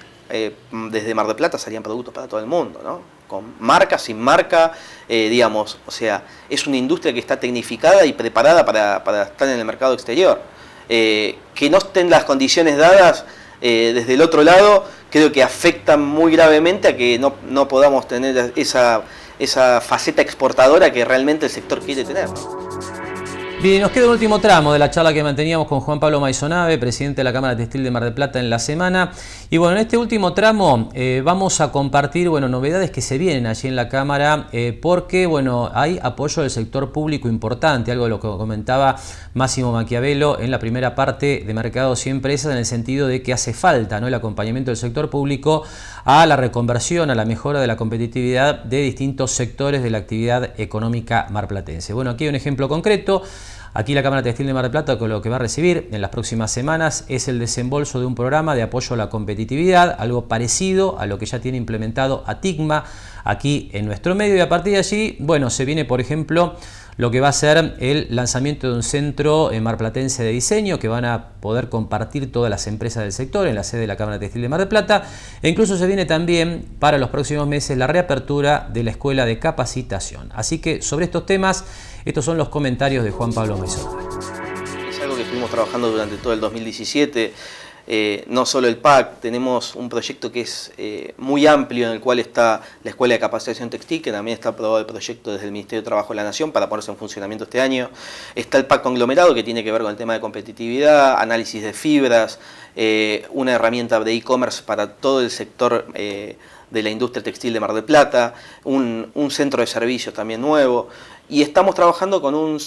desde Mar del Plata salían productos para todo el mundo, ¿no? Con marca, sin marca, digamos, o sea, es una industria que está tecnificada y preparada para estar en el mercado exterior. Que no estén las condiciones dadas desde el otro lado, creo que afectan muy gravemente a que no podamos tener esa faceta exportadora que realmente el sector quiere tener, ¿no? Bien, nos queda el último tramo de la charla que manteníamos con Juan Pablo Maisonabe, presidente de la Cámara Textil de Mar del Plata en la semana. Y bueno, en este último tramo vamos a compartir novedades que se vienen allí en la Cámara porque hay apoyo del sector público importante, algo de lo que comentaba Máximo Maquiavelo en la primera parte de Mercados y Empresas, en el sentido de que hace falta, ¿no?, el acompañamiento del sector público a la reconversión, a la mejora de la competitividad de distintos sectores de la actividad económica marplatense. Bueno, aquí hay un ejemplo concreto. Aquí la Cámara Textil de Mar del Plata, con lo que va a recibir en las próximas semanas, es el desembolso de un programa de apoyo a la competitividad, algo parecido a lo que ya tiene implementado ATICMA aquí en nuestro medio, y a partir de allí, se viene, por ejemplo, lo que va a ser el lanzamiento de un centro marplatense de diseño que van a poder compartir todas las empresas del sector en la sede de la Cámara Textil de Mar del Plata, e incluso se viene también para los próximos meses la reapertura de la Escuela de Capacitación. Así que sobre estos temas, estos son los comentarios de Juan Pablo Maisonabe. Es algo que estuvimos trabajando durante todo el 2017. No solo el PAC, tenemos un proyecto que es muy amplio en el cual está la Escuela de Capacitación Textil, que también está aprobado el proyecto desde el Ministerio de Trabajo de la Nación para ponerse en funcionamiento este año. Está el PAC conglomerado, que tiene que ver con el tema de competitividad, análisis de fibras, una herramienta de e-commerce para todo el sector de la industria textil de Mar del Plata, un centro de servicios también nuevo, y estamos trabajando con un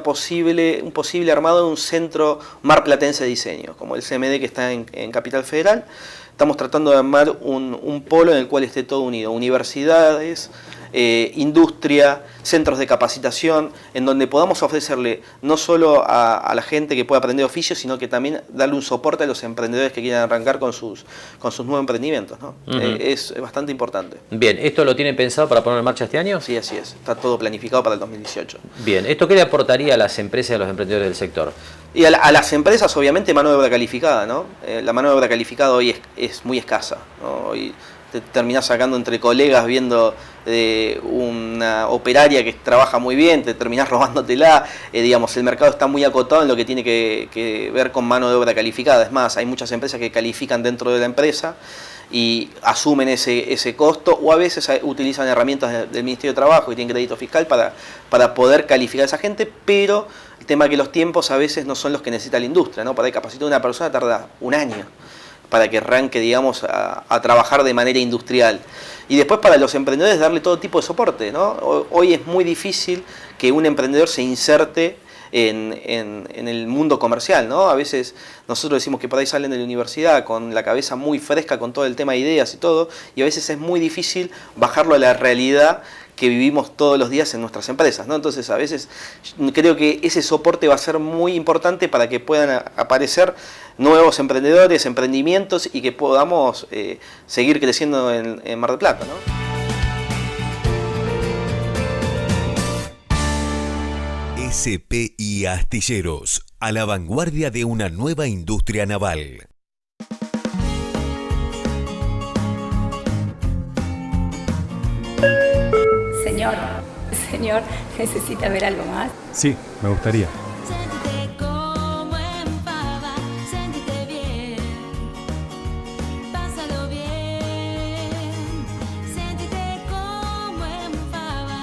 posible armado de un centro marplatense de diseño, como el CMD que está en Capital Federal. Estamos tratando de armar un polo en el cual esté todo unido, universidades, industria, centros de capacitación, en donde podamos ofrecerle no solo a la gente que pueda aprender oficios, sino que también darle un soporte a los emprendedores que quieran arrancar con sus nuevos emprendimientos, ¿no? Es bastante importante. Bien, ¿esto lo tienen pensado para poner en marcha este año? Sí, así es. Está todo planificado para el 2018. Bien, ¿esto qué le aportaría a las empresas y a los emprendedores del sector? Y a las empresas, obviamente, mano de obra calificada, ¿no? La mano de obra calificada hoy es muy escasa, ¿no? Hoy te terminás sacando entre colegas viendo una operaria que trabaja muy bien, te terminás robándotela, digamos, el mercado está muy acotado en lo que tiene que ver con mano de obra calificada. Es más, hay muchas empresas que califican dentro de la empresa y asumen ese costo, o a veces utilizan herramientas del Ministerio de Trabajo y tienen crédito fiscal para poder calificar a esa gente, pero el tema es que los tiempos a veces no son los que necesita la industria, ¿no? Para capacitar a una persona tarda un año para que arranque, digamos, a trabajar de manera industrial. Y después para los emprendedores darle todo tipo de soporte, ¿no? Hoy es muy difícil que un emprendedor se inserte en el mundo comercial, ¿no? A veces nosotros decimos que por ahí salen de la universidad con la cabeza muy fresca con todo el tema de ideas y todo, y a veces es muy difícil bajarlo a la realidad que vivimos todos los días en nuestras empresas, ¿no? Entonces a veces creo que ese soporte va a ser muy importante para que puedan aparecer nuevos emprendedores, emprendimientos y que podamos seguir creciendo en Mar del Plata, ¿no? SPI Astilleros, a la vanguardia de una nueva industria naval. Señor, ¿necesita ver algo más? Sí, me gustaría. Sentite como en pava, sentite bien, pásalo bien, sentite como en pava.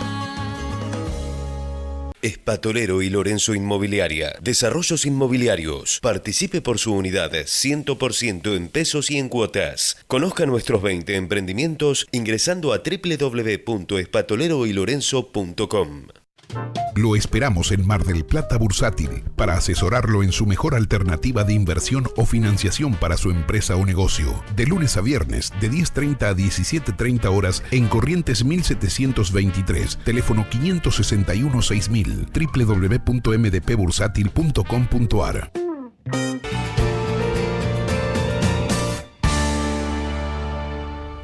Espatolero y Lorenzo Inmobiliaria. Desarrollos inmobiliarios. Participe por su unidad 100% en pesos y en cuotas. Conozca nuestros 20 emprendimientos ingresando a www.espatoleroylorenzo.com. Lo esperamos en Mar del Plata Bursátil para asesorarlo en su mejor alternativa de inversión o financiación para su empresa o negocio. De lunes a viernes, de 10:30 a 17:30 horas en Corrientes 1723, teléfono 561-6000, www.mdpbursátil.com.ar.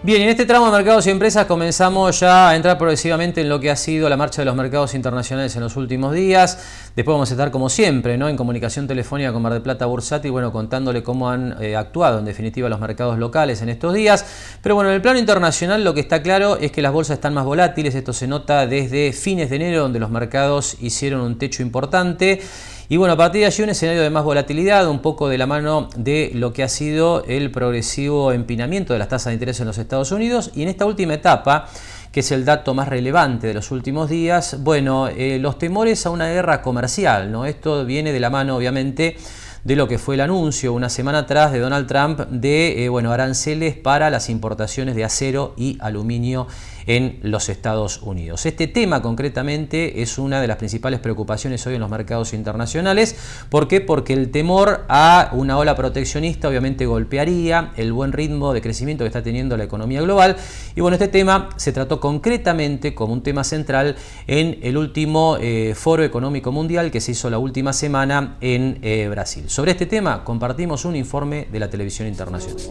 Bien, en este tramo de mercados y empresas comenzamos ya a entrar progresivamente en lo que ha sido la marcha de los mercados internacionales en los últimos días. Después vamos a estar como siempre, ¿no?, en comunicación telefónica con Mar del Plata Bursátil, bueno, contándole cómo han actuado en definitiva los mercados locales en estos días. Pero bueno, en el plano internacional lo que está claro es que las bolsas están más volátiles. Esto se nota desde fines de enero, donde los mercados hicieron un techo importante. Y bueno, a partir de allí un escenario de más volatilidad, un poco de la mano de lo que ha sido el progresivo empinamiento de las tasas de interés en los Estados Unidos. Y en esta última etapa, que es el dato más relevante de los últimos días, bueno, los temores a una guerra comercial, ¿no? Esto viene de la mano, obviamente, de lo que fue el anuncio una semana atrás de Donald Trump de aranceles para las importaciones de acero y aluminio en los Estados Unidos. Este tema concretamente es una de las principales preocupaciones hoy en los mercados internacionales. ¿Por qué? Porque el temor a una ola proteccionista obviamente golpearía el buen ritmo de crecimiento que está teniendo la economía global. Y bueno, este tema se trató concretamente como un tema central en el último Foro Económico Mundial que se hizo la última semana en Brasil. Sobre este tema compartimos un informe de la televisión internacional.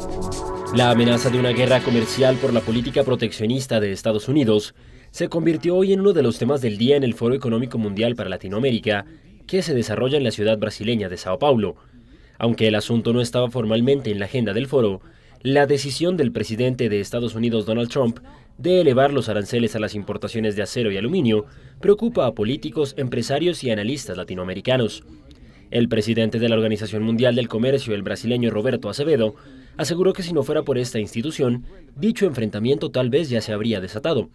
La amenaza de una guerra comercial por la política proteccionista de Estados Unidos se convirtió hoy en uno de los temas del día en el Foro Económico Mundial para Latinoamérica, que se desarrolla en la ciudad brasileña de Sao Paulo. Aunque el asunto no estaba formalmente en la agenda del foro, la decisión del presidente de Estados Unidos, Donald Trump, de elevar los aranceles a las importaciones de acero y aluminio preocupa a políticos, empresarios y analistas latinoamericanos. El presidente de la Organización Mundial del Comercio, el brasileño Roberto Azevedo, aseguró que si no fuera por esta institución, dicho enfrentamiento tal vez ya se habría desatado.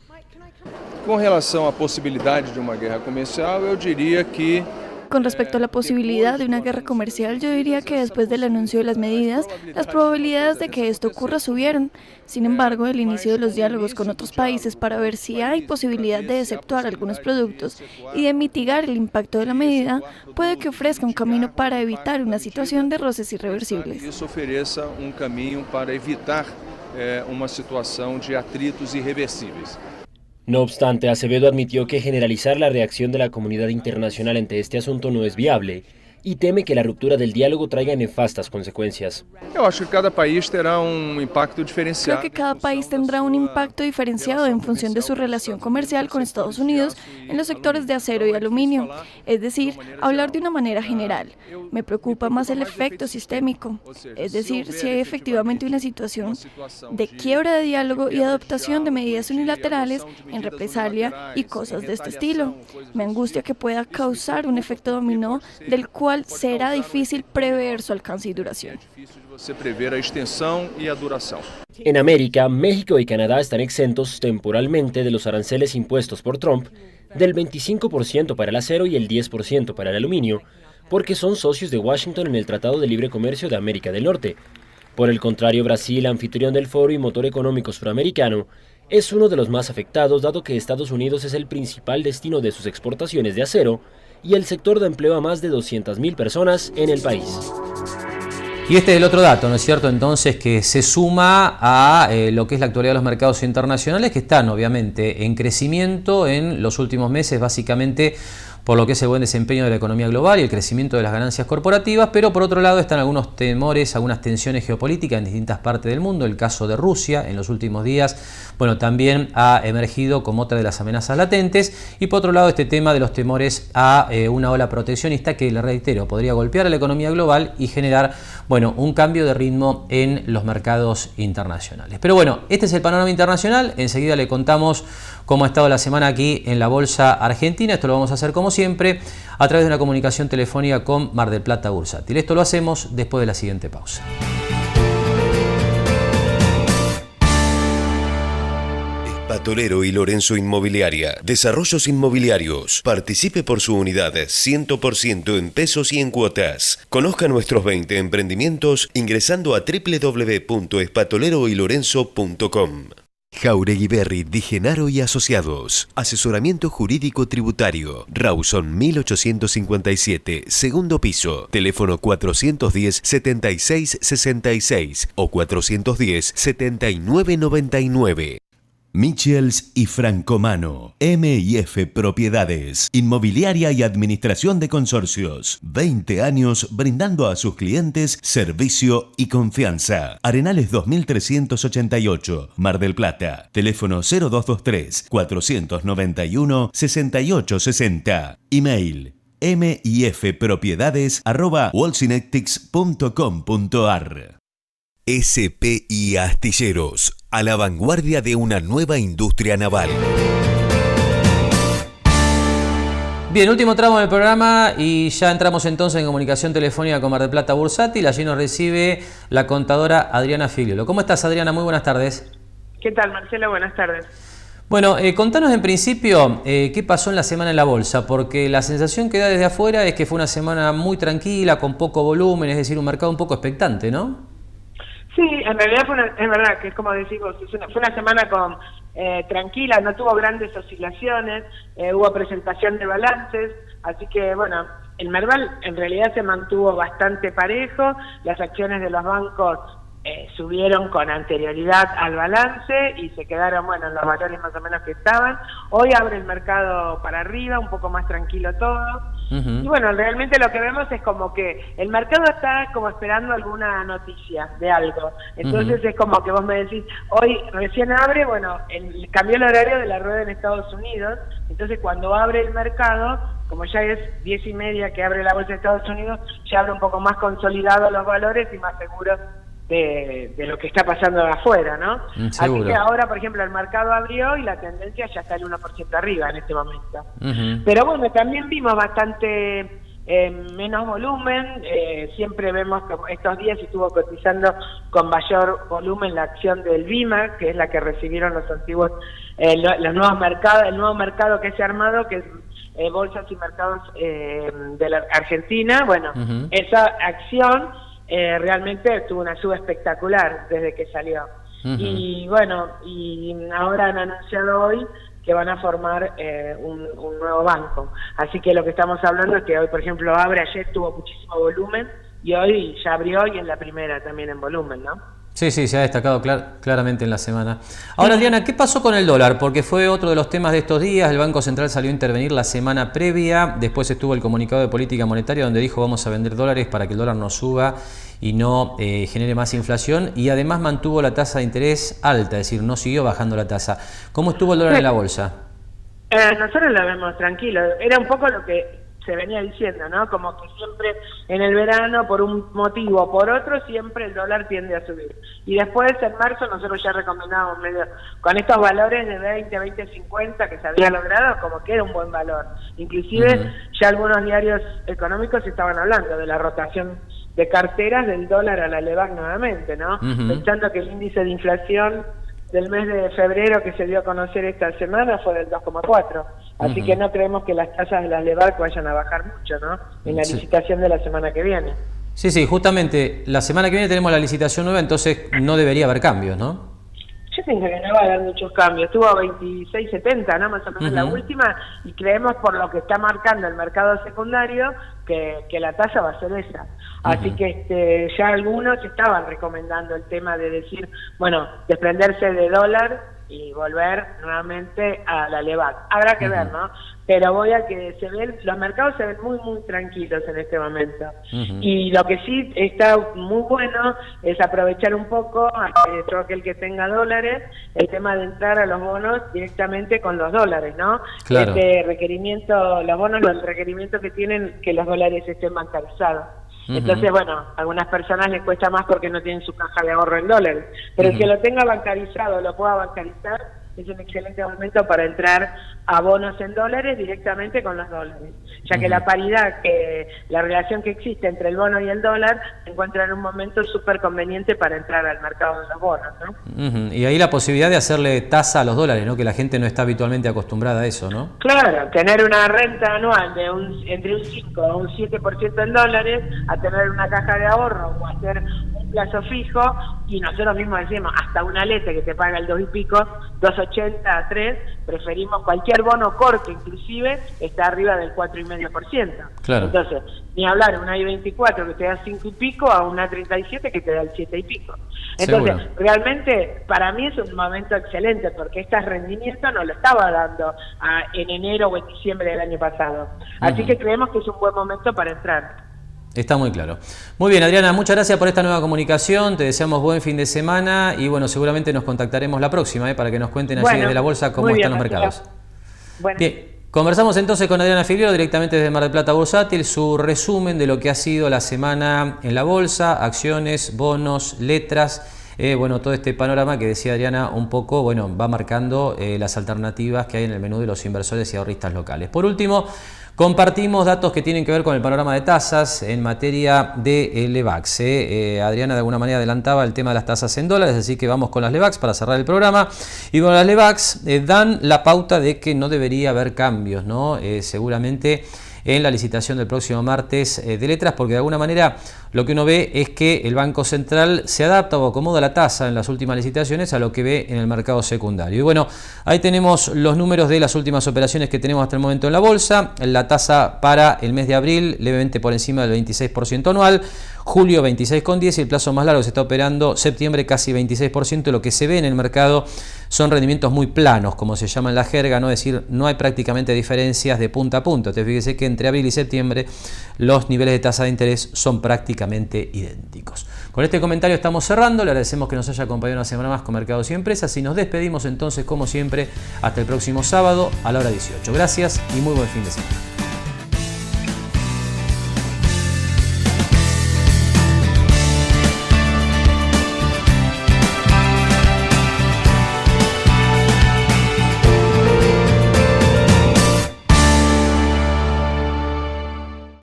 Com relação à possibilidade de uma guerra comercial, eu diria que Con respecto a la posibilidad de una guerra comercial, yo diría que después del anuncio de las medidas, las probabilidades de que esto ocurra subieron. Sin embargo, el inicio de los diálogos con otros países para ver si hay posibilidad de exceptuar algunos productos y de mitigar el impacto de la medida puede que ofrezca un camino para evitar una situación de roces irreversibles. Isso ofereça caminho para evitar uma situação de atritos irreversíveis. No obstante, Acevedo admitió que generalizar la reacción de la comunidad internacional ante este asunto no es viable y teme que la ruptura del diálogo traiga nefastas consecuencias. Eu acho que cada país terá impacto Creo diferenciado. que cada país tendrá un impacto diferenciado en función de su relación comercial con Estados Unidos en los sectores de acero y aluminio, es decir, hablar de una manera general. Me preocupa más el efecto sistémico, es decir, si hay efectivamente una situación de quiebra de diálogo y adoptación de medidas unilaterales en represalia y cosas de este estilo. Me angustia que pueda causar un efecto dominó del cual será difícil prever su alcance y duración. Você prever a extensão e a duração. En América, México y Canadá están exentos temporalmente de los aranceles impuestos por Trump del 25% para el acero y el 10% para el aluminio, porque son socios de Washington en el Tratado de Libre Comercio de América del Norte. Por el contrario, Brasil, anfitrión del foro y motor económico suramericano, es uno de los más afectados, dado que Estados Unidos es el principal destino de sus exportaciones de acero y el sector da empleo a más de 200.000 personas en el país. Y este es el otro dato, ¿no es cierto? Entonces, que se suma a lo que es la actualidad de los mercados internacionales, que están obviamente en crecimiento en los últimos meses, básicamente por lo que es el buen desempeño de la economía global y el crecimiento de las ganancias corporativas, pero por otro lado están algunos temores, algunas tensiones geopolíticas en distintas partes del mundo. El caso de Rusia en los últimos días, bueno, también ha emergido como otra de las amenazas latentes, y por otro lado este tema de los temores a una ola proteccionista que, le reitero, podría golpear a la economía global y generar, bueno, un cambio de ritmo en los mercados internacionales. Pero bueno, este es el panorama internacional. Enseguida le contamos cómo ha estado la semana aquí en la Bolsa Argentina. Esto lo vamos a hacer como siempre a través de una comunicación telefónica con Mar del Plata Bursátil. Esto lo hacemos después de la siguiente pausa. Espatolero y Lorenzo Inmobiliaria. Desarrollos inmobiliarios. Participe por su unidad 100% en pesos y en cuotas. Conozca nuestros 20 emprendimientos ingresando a www.espatoleroylorenzo.com. Jauregui Berri, Di Genaro y Asociados. Asesoramiento jurídico tributario. Rawson 1857, segundo piso. Teléfono 410-7666 o 410-7999. Michels y Francomano. M&F Propiedades. Inmobiliaria y administración de consorcios. 20 años brindando a sus clientes servicio y confianza. Arenales 2388, Mar del Plata. Teléfono 0223-491-6860. Email mifpropiedades@walsinetics.com.ar. SPI Astilleros, a la vanguardia de una nueva industria naval. Bien, último tramo del programa y ya entramos entonces en comunicación telefónica con Mar del Plata Bursátil. Allí nos recibe la contadora Adriana Figliolo. ¿Cómo estás, Adriana? Muy buenas tardes. ¿Qué tal, Marcelo? Buenas tardes. Bueno, contanos en principio qué pasó en la semana en la bolsa, porque la sensación que da desde afuera es que fue una semana muy tranquila, con poco volumen, es decir, un mercado un poco expectante, ¿no? Sí, en realidad es verdad que es como decimos, fue una semana tranquila, no tuvo grandes oscilaciones, hubo presentación de balances, así que bueno, el Merval en realidad se mantuvo bastante parejo, las acciones de los bancos subieron con anterioridad al balance y se quedaron, bueno, en los valores más o menos que estaban. Hoy abre el mercado para arriba, un poco más tranquilo todo. Y bueno, realmente lo que vemos es como que el mercado está como esperando alguna noticia de algo. Entonces es como que vos me decís, hoy recién abre, bueno, cambió el horario de la rueda en Estados Unidos, entonces cuando abre el mercado, como ya es 10:30 que abre la bolsa de Estados Unidos, ya abre un poco más consolidados los valores y más seguros de lo que está pasando de afuera, ¿no? Así que ahora, por ejemplo, el mercado abrió y la tendencia ya está el 1% arriba en este momento. Pero bueno, también vimos bastante menos volumen, siempre vemos que estos días estuvo cotizando con mayor volumen la acción del BIMA, que es la que recibieron los antiguos, los nuevos mercados, el nuevo mercado que se ha armado, que es bolsas y mercados de la Argentina. Bueno, esa acción realmente tuvo una suba espectacular desde que salió. Y bueno, y ahora han anunciado hoy que van a formar un nuevo banco. Así que lo que estamos hablando es que hoy, por ejemplo, ayer tuvo muchísimo volumen y hoy ya abrió y es la primera también en volumen, ¿no? Sí, se ha destacado claramente en la semana. Ahora, Adriana, ¿qué pasó con el dólar? Porque fue otro de los temas de estos días. El Banco Central salió a intervenir la semana previa. Después estuvo el comunicado de política monetaria donde dijo vamos a vender dólares para que el dólar no suba y no genere más inflación. Y además mantuvo la tasa de interés alta, es decir, no siguió bajando la tasa. ¿Cómo estuvo el dólar en la bolsa? Nosotros lo vemos tranquilo. Era un poco lo que se venía diciendo, ¿no? Como que siempre en el verano, por un motivo o por otro, siempre el dólar tiende a subir. Y después, en marzo, nosotros ya recomendábamos medio, con estos valores de 20, 50 que se había logrado, como que era un buen valor. Inclusive, ya algunos diarios económicos estaban hablando de la rotación de carteras del dólar a la LEVAC nuevamente, ¿no? Pensando que el índice de inflación del mes de febrero que se dio a conocer esta semana fue del 2,4. Así que no creemos que las tasas de las LEVAC vayan a bajar mucho, ¿no? En la licitación de la semana que viene. Sí, justamente la semana que viene tenemos la licitación nueva, entonces no debería haber cambios, ¿no? Yo pienso que no va a haber muchos cambios. Estuvo a 26.70, ¿no? Más o menos la última, y creemos por lo que está marcando el mercado secundario que la tasa va a ser esa. Así que ya algunos estaban recomendando el tema de decir, bueno, desprenderse de dólar y volver nuevamente a la LEVAC. Habrá que ver, ¿no? Pero voy a que los mercados se ven muy, muy tranquilos en este momento. Y lo que sí está muy bueno es aprovechar un poco, todo aquel que tenga dólares, el tema de entrar a los bonos directamente con los dólares, ¿no? Claro. Este requerimiento, los bonos, el requerimiento que tienen que los dólares estén bancarizados. Entonces, bueno, a algunas personas les cuesta más porque no tienen su caja de ahorro en dólares. Pero el que lo tenga bancarizado, lo pueda bancarizar, es un excelente momento para entrar a bonos en dólares directamente con los dólares. Ya que la paridad, la relación que existe entre el bono y el dólar, se encuentra en un momento súper conveniente para entrar al mercado de los bonos, ¿no? Y ahí la posibilidad de hacerle tasa a los dólares, ¿no? Que la gente no está habitualmente acostumbrada a eso, ¿no? Claro, tener una renta anual de entre un 5 o un 7% en dólares, a tener una caja de ahorro o hacer un plazo fijo, y nosotros mismos decimos, hasta una lete que te paga el 2 y pico, 2,80 a 3, preferimos cualquier bono corto, inclusive, está arriba del 4,5%. Claro. Entonces, ni hablar, una I-24 que te da 5 y pico a una 37 que te da el 7 y pico. Entonces, realmente, para mí es un momento excelente, porque este rendimiento no lo estaba dando en enero o en diciembre del año pasado. Así que creemos que es un buen momento para entrar. Está muy claro. Muy bien, Adriana, muchas gracias por esta nueva comunicación. Te deseamos buen fin de semana y bueno, seguramente nos contactaremos la próxima para que nos cuenten allí desde la bolsa cómo están los mercados. Bien, conversamos entonces con Adriana Figliero directamente desde Mar del Plata Bursátil, su resumen de lo que ha sido la semana en la bolsa, acciones, bonos, letras. Bueno, todo este panorama que decía Adriana un poco, bueno, va marcando las alternativas que hay en el menú de los inversores y ahorristas locales. Por último, compartimos datos que tienen que ver con el panorama de tasas en materia de LEVACs. Adriana de alguna manera adelantaba el tema de las tasas en dólares, así que vamos con las LEVACs para cerrar el programa. Y con las LEVACs dan la pauta de que no debería haber cambios, ¿no? Seguramente en la licitación del próximo martes de letras, porque de alguna manera lo que uno ve es que el Banco Central se adapta o acomoda la tasa en las últimas licitaciones a lo que ve en el mercado secundario. Y bueno, ahí tenemos los números de las últimas operaciones que tenemos hasta el momento en la bolsa. La tasa para el mes de abril levemente por encima del 26% anual, julio 26,10 y el plazo más largo se está operando septiembre casi 26%. Lo que se ve en el mercado son rendimientos muy planos, como se llama en la jerga, ¿no? Es decir, no hay prácticamente diferencias de punta a punta. Te fíjese que entre abril y septiembre los niveles de tasa de interés son prácticamente idénticos. Con este comentario estamos cerrando. Le agradecemos que nos haya acompañado una semana más con Mercados y Empresas y nos despedimos entonces como siempre hasta el próximo sábado a la hora 18. Gracias y muy buen fin de semana.